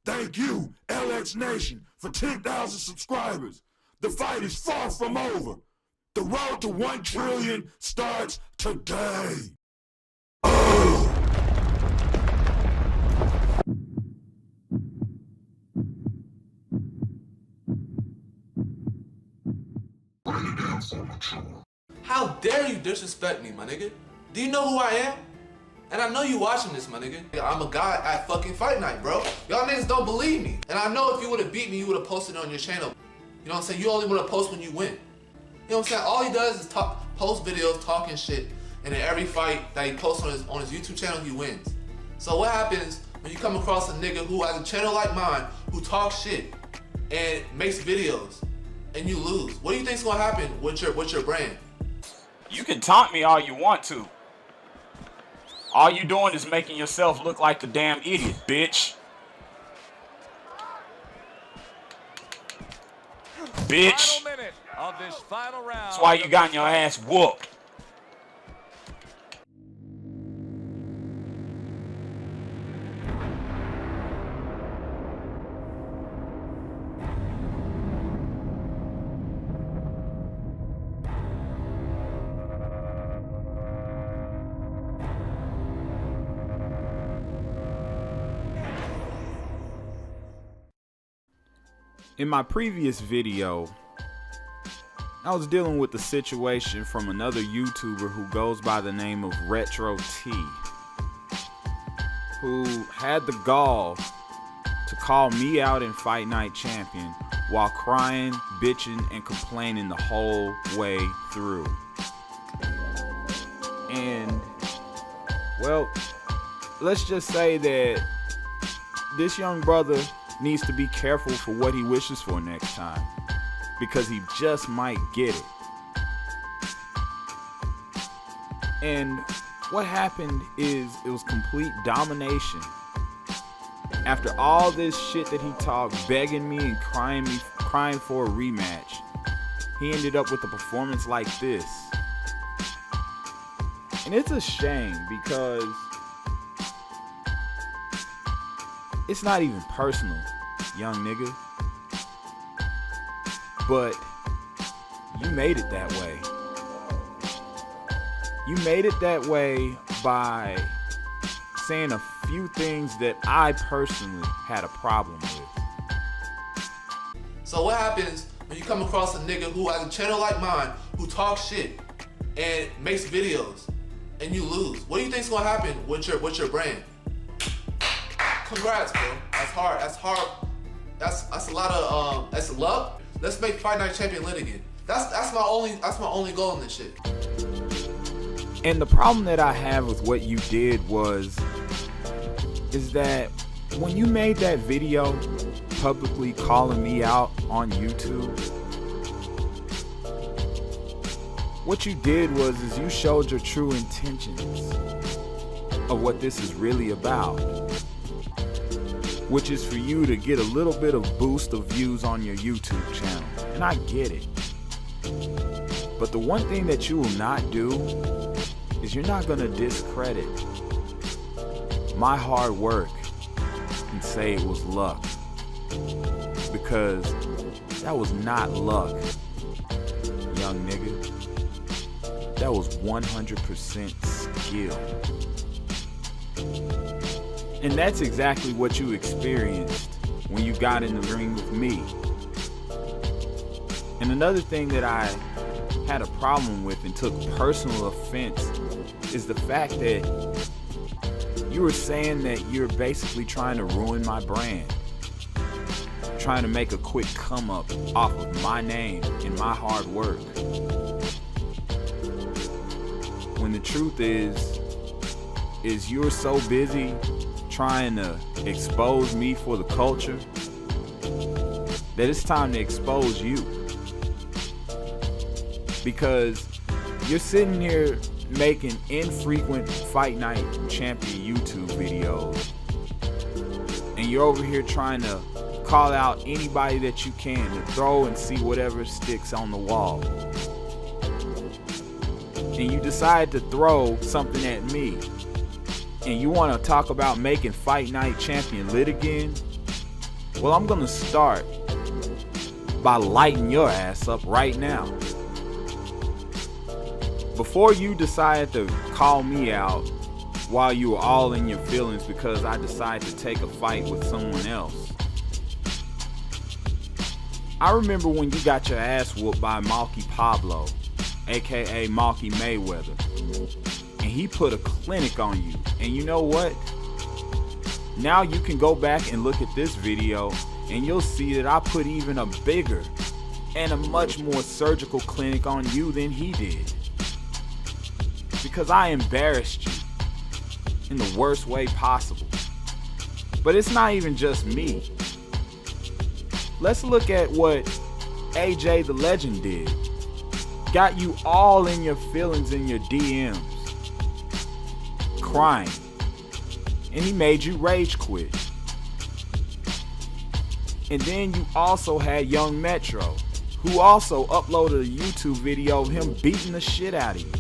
Thank you, LX Nation, for 10,000 subscribers. The fight is far from over. The road to 1 trillion starts today. How dare you disrespect me, my nigga? Do you know who I am? And I know you watching this, my nigga. I'm a guy at fucking Fight Night, bro. Y'all niggas don't believe me. And I know if you would've beat me, you would've posted it on your channel. You know what I'm saying? You only wanna post when you win. You know what I'm saying? All he does is post videos, talking shit, and in every fight that he posts on his YouTube channel, he wins. So what happens when you come across a nigga who has a channel like mine, who talks shit and makes videos, and you lose? What do you think's gonna happen with your brand? You can taunt me all you want to. All you doing is making yourself look like the damn idiot, bitch. Bitch. Final minute of this final round. That's why you got your ass whooped. In my previous video, I was dealing with the situation from another YouTuber who goes by the name of RetroT, who had the gall to call me out in Fight Night Champion while crying, bitching, and complaining the whole way through. And, well, let's just say that this young brother needs to be careful for what he wishes for next time, because he just might get it. And what happened is it was complete domination. After all this shit that he talked, begging me and crying for a rematch, he ended up with a performance like this. And it's a shame, because it's not even personal, young nigga. But you made it that way. You made it that way by saying a few things that I personally had a problem with. So what happens when you come across a nigga who has a channel like mine, who talks shit and makes videos, and you lose? What do you think's gonna happen with your brand? Congrats, bro. That's hard. That's hard. That's a lot of that's luck. Let's make Fight Night Champion lit again. That's my only goal in this shit. And the problem that I have with what you did is that when you made that video publicly calling me out on YouTube, what you did was you showed your true intentions of what this is really about, which is for you to get a little bit of boost of views on your YouTube channel. And I get it. But the one thing that you will not do is you're not gonna discredit my hard work and say it was luck. Because that was not luck, young nigga. That was 100% skill. And that's exactly what you experienced when you got in the ring with me. And another thing that I had a problem with and took personal offense is the fact that you were saying that you're basically trying to ruin my brand, trying to make a quick come up off of my name and my hard work. When the truth is you're so busy trying to expose me for the culture that it's time to expose you. Because you're sitting here making infrequent Fight Night Champion YouTube videos, and you're over here trying to call out anybody that you can to throw and see whatever sticks on the wall. And you decide to throw something at me, and you want to talk about making Fight Night Champion lit again? Well, I'm gonna start by lighting your ass up right now. Before you decide to call me out while you were all in your feelings because I decided to take a fight with someone else, I remember when you got your ass whooped by Malky Pablo, aka Malky Mayweather, and he put a clinic on you. And you know what? Now you can go back and look at this video and you'll see that I put even a bigger and a much more surgical clinic on you than he did. Because I embarrassed you in the worst way possible. But it's not even just me. Let's look at what AJ the Legend did. Got you all in your feelings in your DMs, crying, and he made you rage quit. And then you also had Young Metro, who also uploaded a YouTube video of him beating the shit out of you.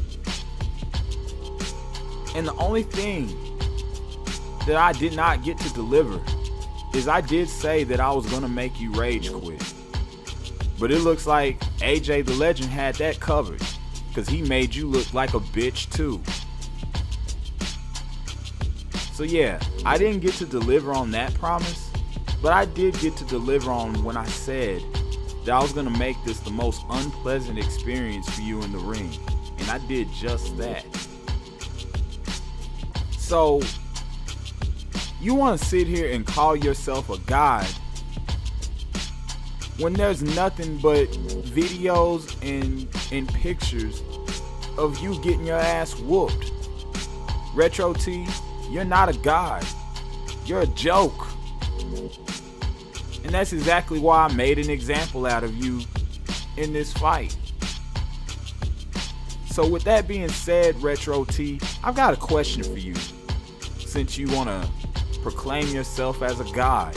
And the only thing that I did not get to deliver is I did say that I was gonna make you rage quit. But it looks like AJ the Legend had that covered, because he made you look like a bitch too. So yeah, I didn't get to deliver on that promise, but I did get to deliver on when I said that I was gonna make this the most unpleasant experience for you in the ring. And I did just that. So, you want to sit here and call yourself a god when there's nothing but videos and pictures of you getting your ass whooped. RetroT, you're not a god. You're a joke. And that's exactly why I made an example out of you in this fight. So with that being said, RetroT, I've got a question for you. Since you want to proclaim yourself as a god,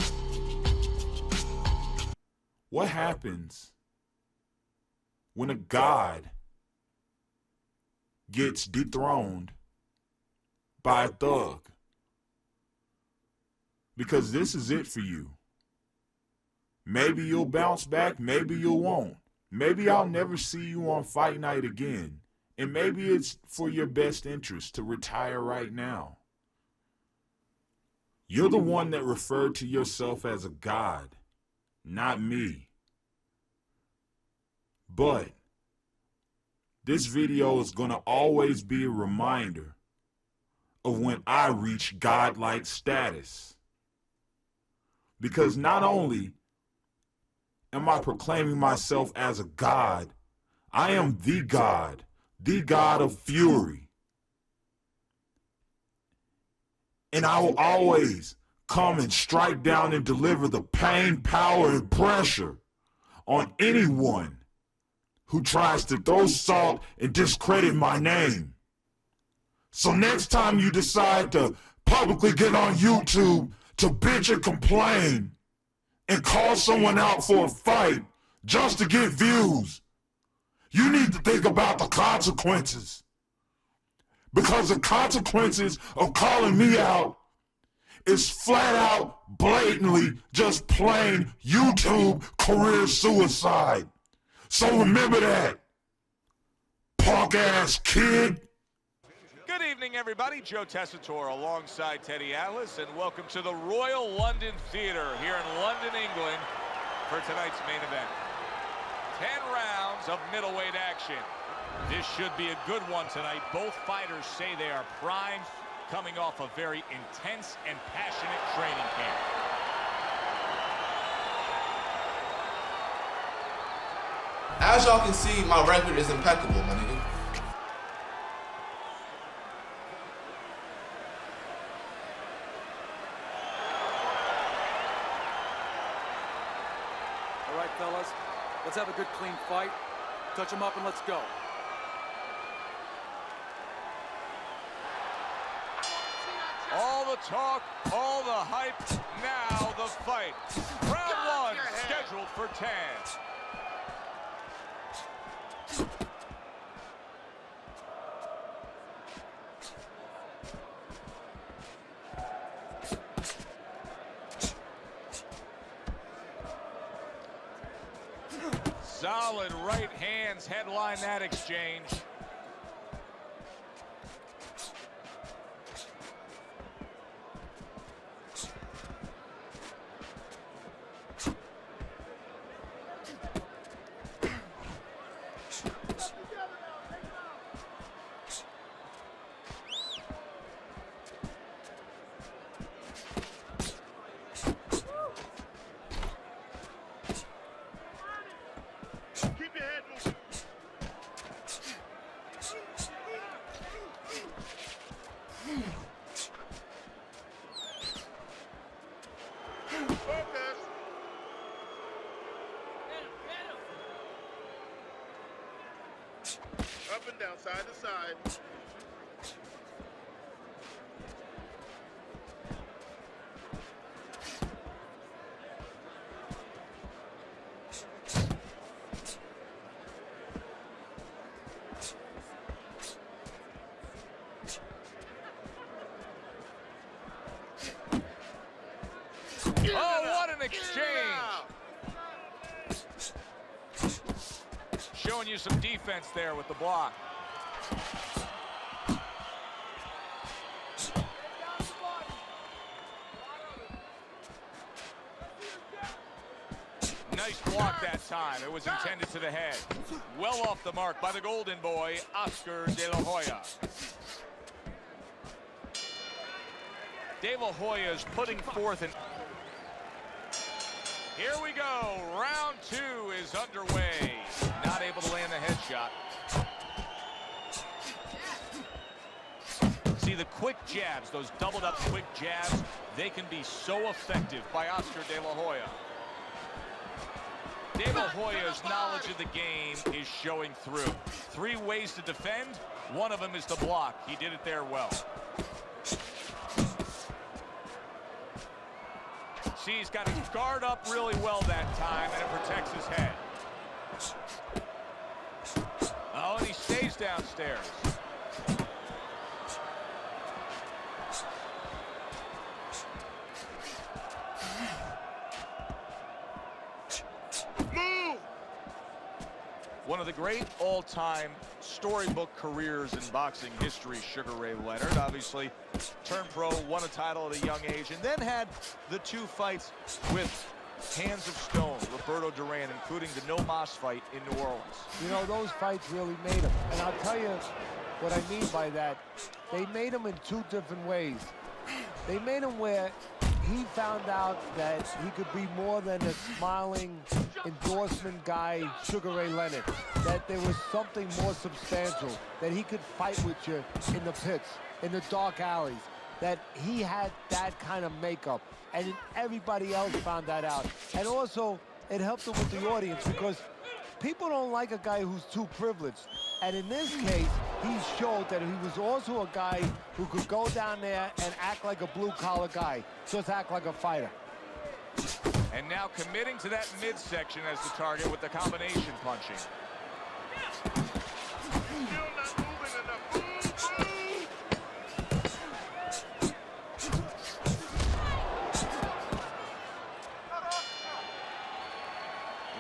what happens when a god gets dethroned by a thug? Because this is it for you. Maybe you'll bounce back, maybe you won't. Maybe I'll never see you on Fight Night again. And maybe it's for your best interest to retire right now. You're the one that referred to yourself as a god, not me. But this video is going to always be a reminder of when I reach godlike status. Because not only am I proclaiming myself as a god, I am the god of fury. And I will always come and strike down and deliver the pain, power, and pressure on anyone who tries to throw salt and discredit my name. So next time you decide to publicly get on YouTube to bitch and complain and call someone out for a fight just to get views, you need to think about the consequences. Because the consequences of calling me out is flat out, blatantly, just plain YouTube career suicide. So remember that, punk ass kid. Good evening, everybody. Joe Tessitore alongside Teddy Atlas, and welcome to the Royal London Theatre here in London, England, for tonight's main event. 10 rounds of middleweight action. This should be a good one tonight. Both fighters say they are primed, coming off a very intense and passionate training camp. As y'all can see, my record is impeccable, my nigga. All right, fellas, let's have a good, clean fight. Touch them up and let's go. All the talk, all the hype, now the fight. Round 1 scheduled for 10. Solid right hands headline that exchange. Up and down, side to side. Oh, what an exchange! Showing you some defense there with the block. Nice block that time. It was intended to the head. Well off the mark by the golden boy, Oscar De La Hoya. De La Hoya is putting forth an... Here we go. Round two is underway. Not able to land the headshot. See the quick jabs, those doubled up quick jabs, they can be so effective by Oscar De La Hoya. De La Hoya's knowledge of the game is showing through. 3 ways to defend. One of them is to block. He did it there well. See, he's got his guard up really well that time, and it protects his head. Oh, and he stays downstairs. Move! One of the great all-time storybook careers in boxing history, Sugar Ray Leonard. Obviously, turned pro, won a title at a young age, and then had the 2 fights with Hands of Stone, Roberto Duran, including the No Mas fight in New Orleans. You know, those fights really made him. And I'll tell you what I mean by that. They made him in 2 different ways. They made him where he found out that he could be more than a smiling endorsement guy, Sugar Ray Leonard. That there was something more substantial, that he could fight with you in the pits, in the dark alleys, that he had that kind of makeup. And everybody else found that out. And also, it helped him with the audience because people don't like a guy who's too privileged. And in this case, he showed that he was also a guy who could go down there and act like a blue-collar guy, just act like a fighter. And now committing to that midsection as the target with the combination punching. Still not moving enough.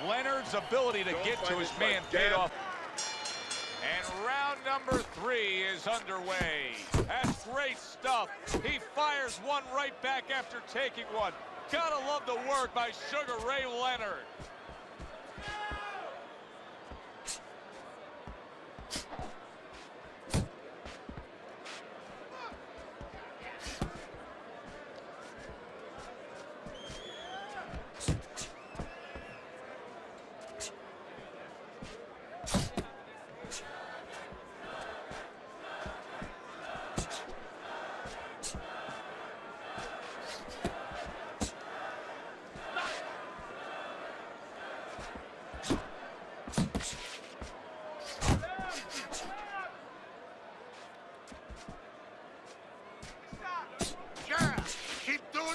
Leonard's ability to get to his man paid off. And round number 3 is underway. That's great stuff. He fires one right back after taking one. Gotta love the work by Sugar Ray Leonard.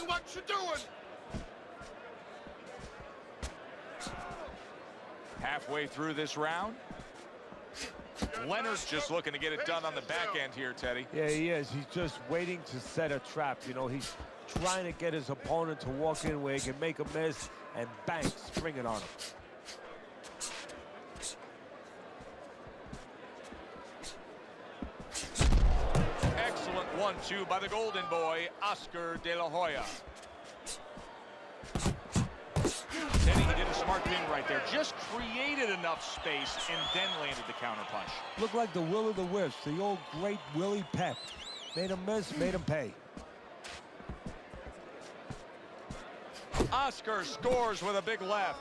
What you doing? Halfway through this round. Leonard's just looking to get it done on the back end here, Teddy. Yeah, he is. He's just waiting to set a trap. You know, he's trying to get his opponent to walk in where he can make a miss and bang, spring it on him. 1-2 by the Golden Boy, Oscar De La Hoya. Teddy, he did a smart thing right there. Just created enough space and then landed the counterpunch. Looked like the will of the wisps, the old great Willie Peck. Made him miss, made him pay. Oscar scores with a big left.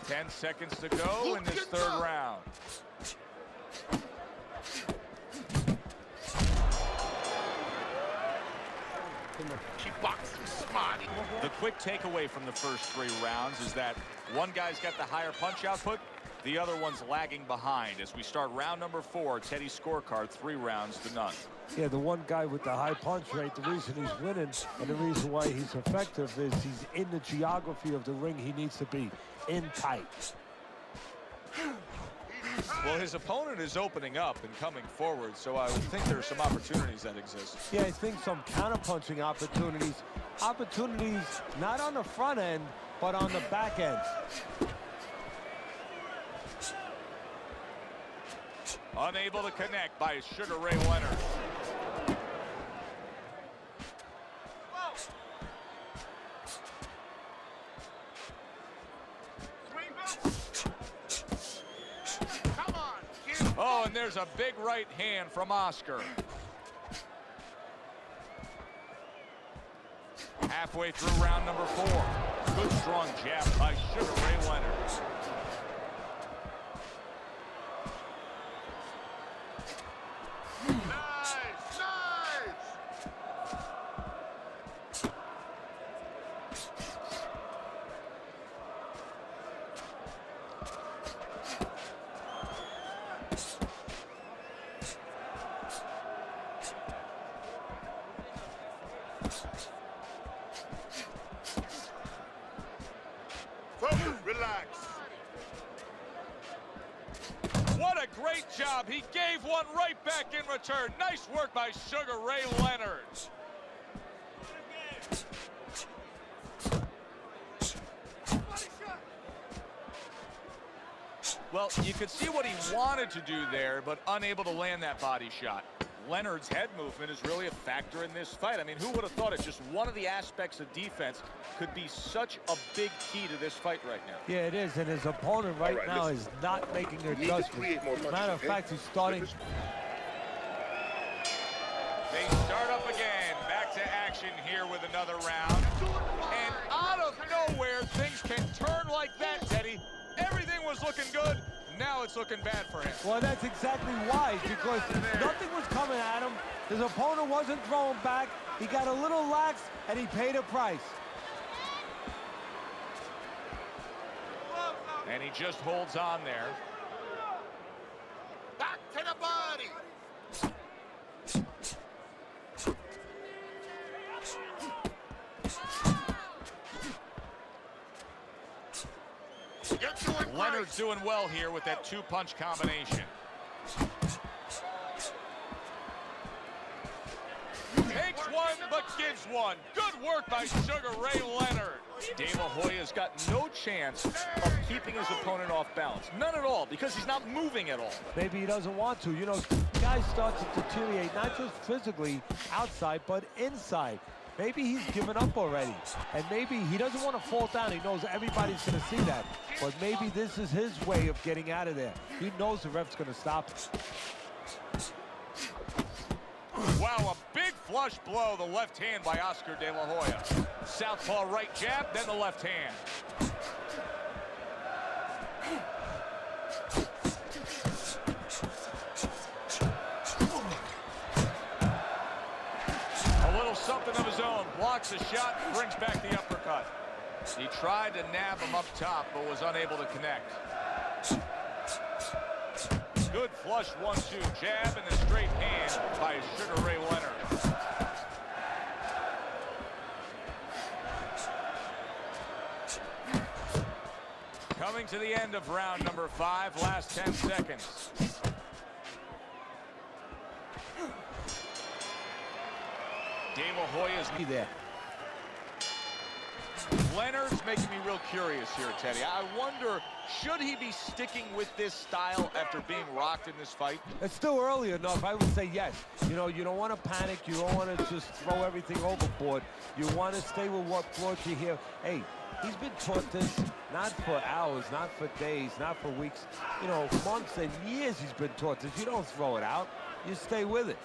Ten seconds to go in this third round. She boxed him smarty. The quick takeaway from the first 3 rounds is that one guy's got the higher punch output, the other one's lagging behind. As we start round number 4, Teddy's scorecard 3 rounds to none. Yeah, the one guy with the high punch rate, the reason he's winning and the reason why he's effective is he's in the geography of the ring he needs to be, in tight. Well, his opponent is opening up and coming forward, so I would think there's some opportunities that exist. Yeah, I think some counter-punching opportunities. Opportunities not on the front end, but on the back end. Unable to connect by Sugar Ray Leonard. Oh, and there's a big right hand from Oscar. Halfway through round number 4. Good strong jab by Sugar Ray Leonard. Nice, nice. Focus, relax. What a great job. He gave one right back in return. Nice work by Sugar Ray Leonard. Well, you could see what he wanted to do there, but unable to land that body shot. Leonard's head movement is really a factor in this fight. I mean, who would have thought it? Just one of the aspects of defense could be such a big key to this fight right now. Yeah, it is, and his opponent right now is not making an adjustment. Matter of fact, he's starting. They start up again. Back to action here with another round. And out of nowhere, things can turn like that, Teddy. Everything was looking good. Now it's looking bad for him. Well, that's exactly why, because nothing was coming at him. His opponent wasn't throwing back. He got a little lax, and he paid a price. And he just holds on there. Back to the body. Leonard's doing well here with that 2-punch combination. Takes one, but gives one. Good work by Sugar Ray Leonard. De La Hoya's got no chance of keeping his opponent off balance. None at all, because he's not moving at all. Maybe he doesn't want to. You know, guys start to deteriorate, not just physically outside, but inside. Maybe he's given up already, and maybe he doesn't want to fall down. He knows everybody's going to see that, but maybe this is his way of getting out of there. He knows the ref's going to stop it. Wow, a big flush blow, the left hand by Oscar De La Hoya. Southpaw right jab, then the left hand. Something of his own, blocks the shot, brings back the uppercut. He tried to nab him up top, but was unable to connect. Good flush 1-2 jab and the straight hand by Sugar Ray Leonard. Coming to the end of round number 5, last 10 seconds. De La Hoya's there. Leonard's making me real curious here, Teddy. I wonder, should he be sticking with this style after being rocked in this fight? It's still early enough. I would say yes. You know, you don't want to panic. You don't want to just throw everything overboard. You want to stay with what brought you here. Hey, he's been taught this not for hours, not for days, not for weeks. You know, months and years he's been taught this. You don't throw it out. You stay with it.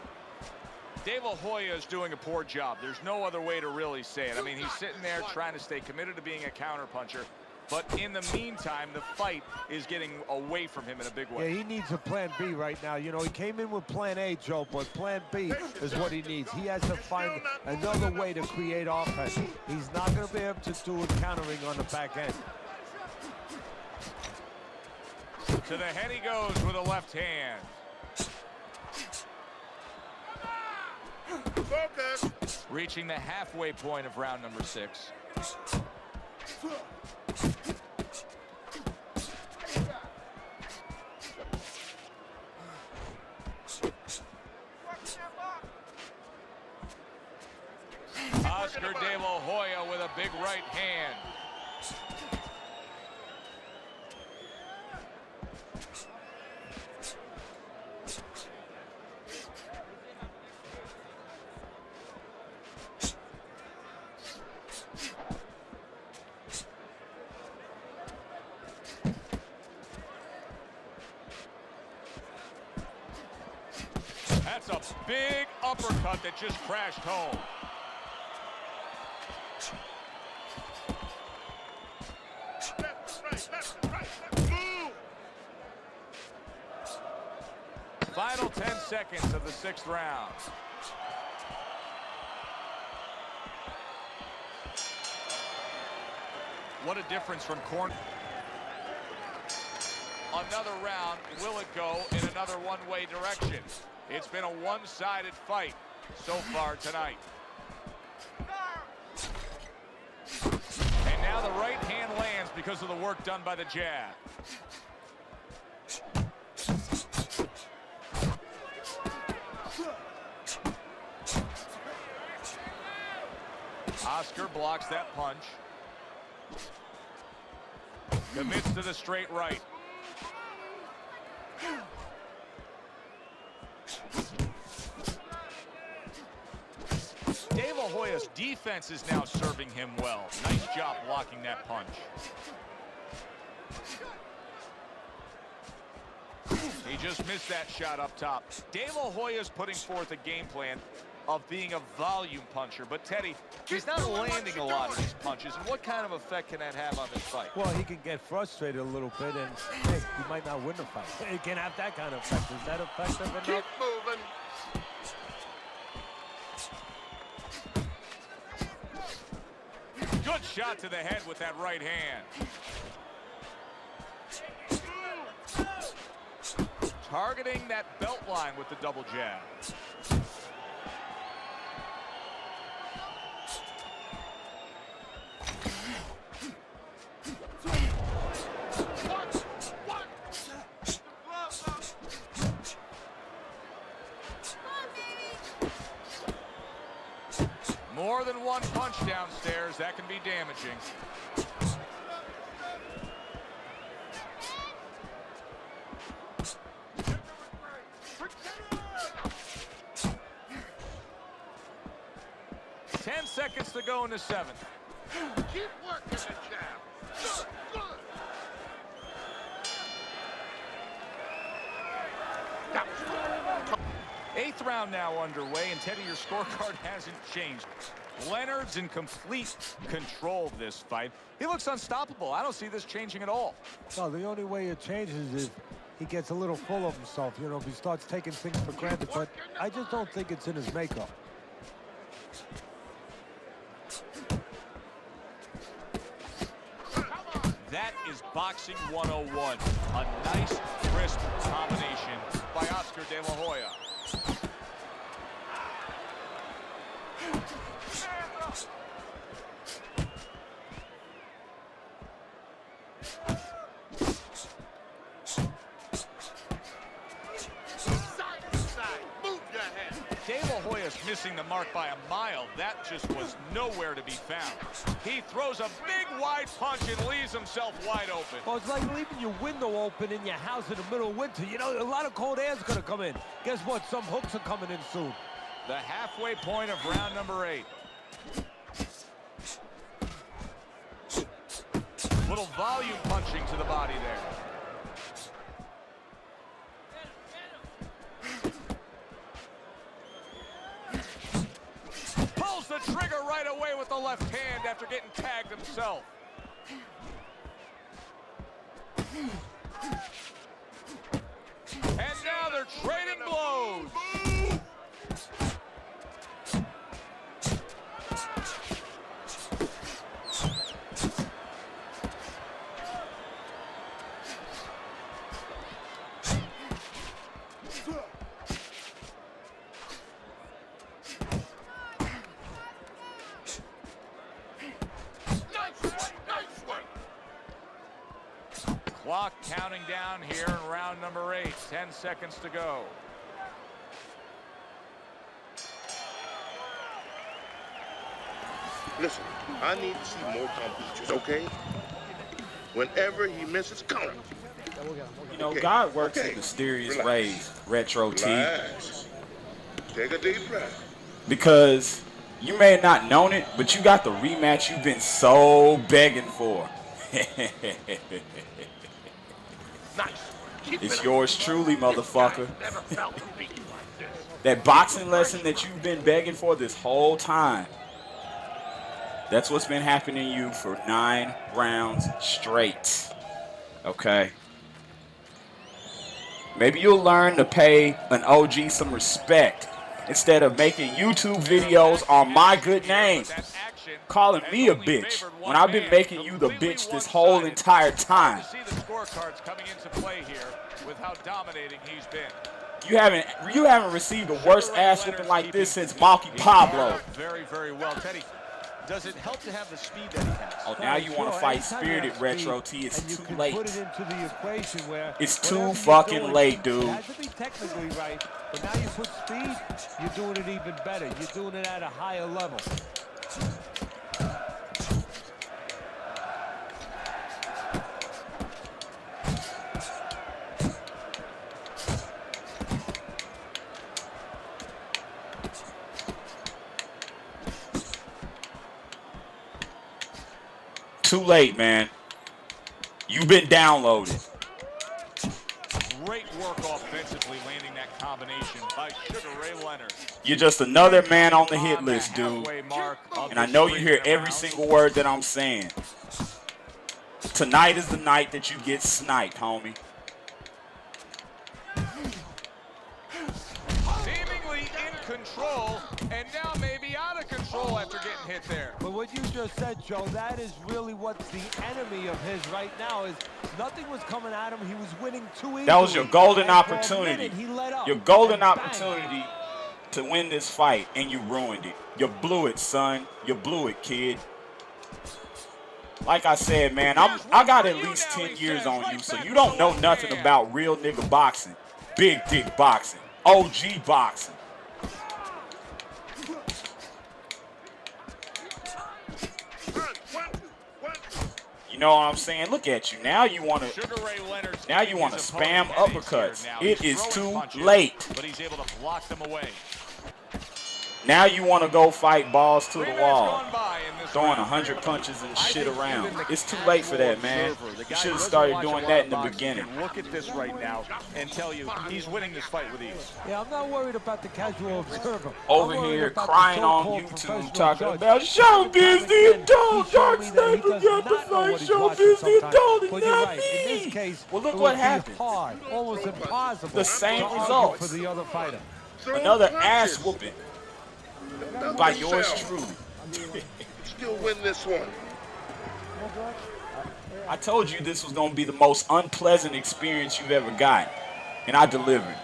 De La Hoya is doing a poor job. There's no other way to really say it. I mean, he's sitting there trying to stay committed to being a counterpuncher. But in the meantime, the fight is getting away from him in a big way. Yeah, he needs a plan B right now. You know, he came in with plan A, Joe, but plan B is what he needs. He has to find another way to create offense. He's not going to be able to do it countering on the back end. To the head he goes with a left hand. Focus. Reaching the halfway point of round number 6. Oscar De La Hoya with a big right hand. That's a big uppercut that just crashed home. Final 10 seconds of the 6th round. What a difference from corner. Another round. Will it go in another one-way direction? It's been a one-sided fight so far tonight. And now the right hand lands because of the work done by the jab. Oscar blocks that punch. Commits to the straight right. De La Hoya's defense is now serving him well. Nice job blocking that punch. He just missed that shot up top. De La Hoya's putting forth a game plan of being a volume puncher. But Teddy, he's not landing a lot of these punches. And what kind of effect can that have on this fight? Well, he can get frustrated a little bit, and hey, he might not win the fight. He can have that kind of effect. Is that effective enough? Keep moving. Good shot to the head with that right hand. Targeting that belt line with the double jab. More than one punch downstairs, that can be damaging. Ten seconds to go in the 7th. Keep working the jab. Good. Eighth round now underway, and Teddy, your scorecard hasn't changed. Leonard's in complete control of this fight. He looks unstoppable. I don't see this changing at all. No, the only way it changes is he gets a little full of himself. You know, if he starts taking things for granted. But I just don't think it's in his makeup. That is boxing 101. A nice, crisp combination by Oscar De La Hoya. as missing the mark by a mile. That just was nowhere to be found. He throws a big wide punch and leaves himself wide open. Well, it's like leaving your window open in your house in the middle of winter. You know, a lot of cold air's gonna come in. Guess what? Some hooks are coming in soon. The halfway point of round number 8. Little volume punching to the body there. Pulls the trigger right away with the left hand after getting tagged himself. And now they're trading blows. Clock counting down here in round number 8. 10 seconds to go. Listen, I need to see more competitions, okay? Whenever he misses, count. You know, Okay. God works Okay. in mysterious Relax. ways, RetroT. Relax. Take a deep breath. Because you may have not known it, but you got the rematch you've been so begging for. Nice. It's yours truly, motherfucker. Never felt a beat like this. That boxing lesson that you've been begging for this whole time. That's what's been happening to you for 9 rounds straight. Okay? Maybe you'll learn to pay an OG some respect instead of making YouTube videos on my good name, calling me a bitch when I've been making you the bitch this whole entire time. See the scorecards coming into play here with how dominating he's been. You haven't received a worse ass whooping like this since Malky Pablo. Very, very well. Teddy, does it help to have the speed that he has? Oh, now you want to fight Spirited RetroT. It's too late. Put it into the equation where It's too whatever you're fucking doing, late, dude. It has to be technically right, but now you put speed, you're doing it even better. You're doing it at a higher level. Too late, man. You've been downloaded. Great work offensively, landing that combination by Sugar Ray Leonard. You're just another man on the hit list, dude. And I know you hear every single word that I'm saying. Tonight is the night that you get sniped, homie. Seemingly in control, and now maybe out of control after getting hit there. But what you just said, Joe, that is really what's the enemy of his right now is nothing was coming at him. He was winning too easily. That was your golden And for a opportunity. minute, he let up. Your golden And bang. opportunity to win this fight, and you ruined it. You blew it, son. You blew it, kid. Like I said, man, I got at least 10 years on you, so you don't know nothing about real nigga boxing, big dick boxing, OG boxing. You know what I'm saying? Look at you. Now you want to spam uppercuts. It is too late. But he's able to block them away. Now you want to go fight balls to the wall, throwing 100 punches and shit around. It's too late for that, man. You should have started doing that in the beginning. Look at this right now and tell you he's winning this fight with ease. Yeah, I'm not worried about the casual observer. Over I'm worried here about the crying on so-called YouTube professional talking judge. about show busy and don't He showed Dark me that Sniper he does got the not know what fight, he's show watching busy and sometimes. don't, But it's you're not right. In this me. case, Well, look it what would be happened. hard, almost impossible. The same to argue results. for the other fighter. Another ass whooping by yours truly. Still win this one. I told you this was going to be the most unpleasant experience you've ever got, and I delivered.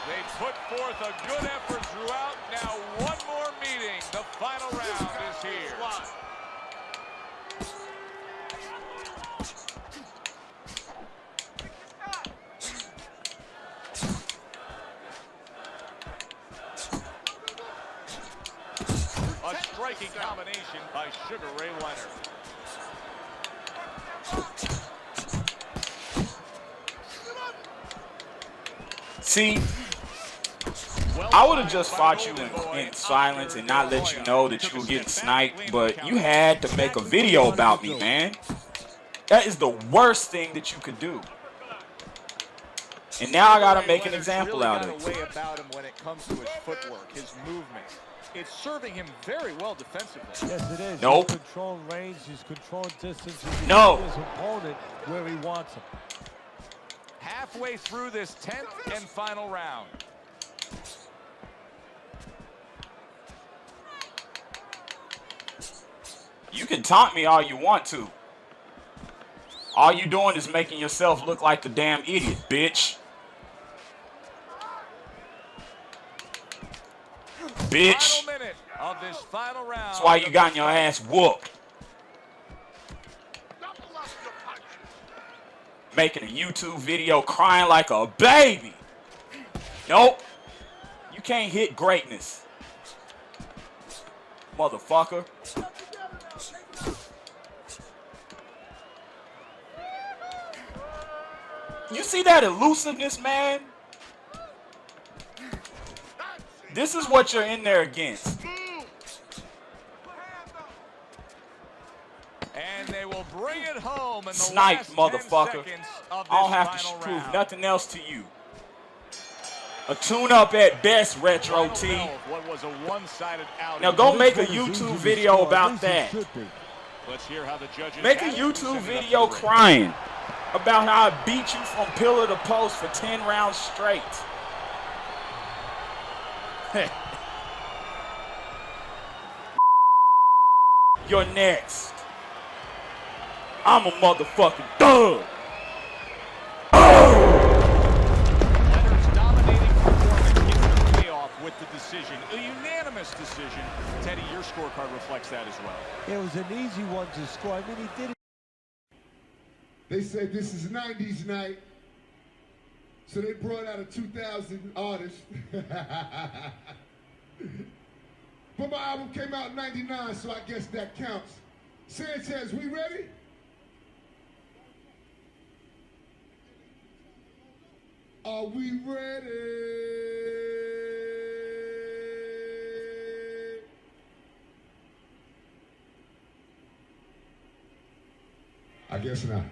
They put forth a good effort throughout. Now one more meeting. The final round is here. striking combination by Sugar Ray Leonard. See, I would have just fought you in silence and not let you know that you were getting sniped, but you had to make a video about me, man. That is the worst thing that you could do. And now I gotta make an example out of it. Way about him when it comes to his footwork, his movement. It's serving him very well defensively. Yes, it is. Nope. He's controlling range, he's controlling distance. He's No. his opponent where he wants him. Halfway through this 10th and final round. You can taunt me all you want to. All you doing is making yourself look like the damn idiot, bitch. Bitch. Final minute of this final round. That's why you got your ass whooped. Making a YouTube video crying like a baby. Nope. You can't hit greatness. Motherfucker. You see that elusiveness, man? This is what you're in there against. And they will bring it home in the Snipe, last 10 motherfucker. seconds of I don't this have to final prove round. nothing else to you. A tune-up at best, RetroT. What was a one-sided outing. Now go make a This one is easy YouTube to video score. about At least it that. should be. Let's hear how the judges Make a have it YouTube presented up video to the ring. crying about how I beat you from pillar to post for 10 rounds straight. You're next. I'm a motherfucking thug. Leonard's dominating performance gets the payoff with the decision. A unanimous decision. Teddy, your scorecard reflects that as well. It was an easy one to score. I mean, he did it. They said this is 90s night, so they brought out a 2000 artist. But my album came out in 99, so I guess that counts. Sanchez, we ready? Are we ready? I guess not.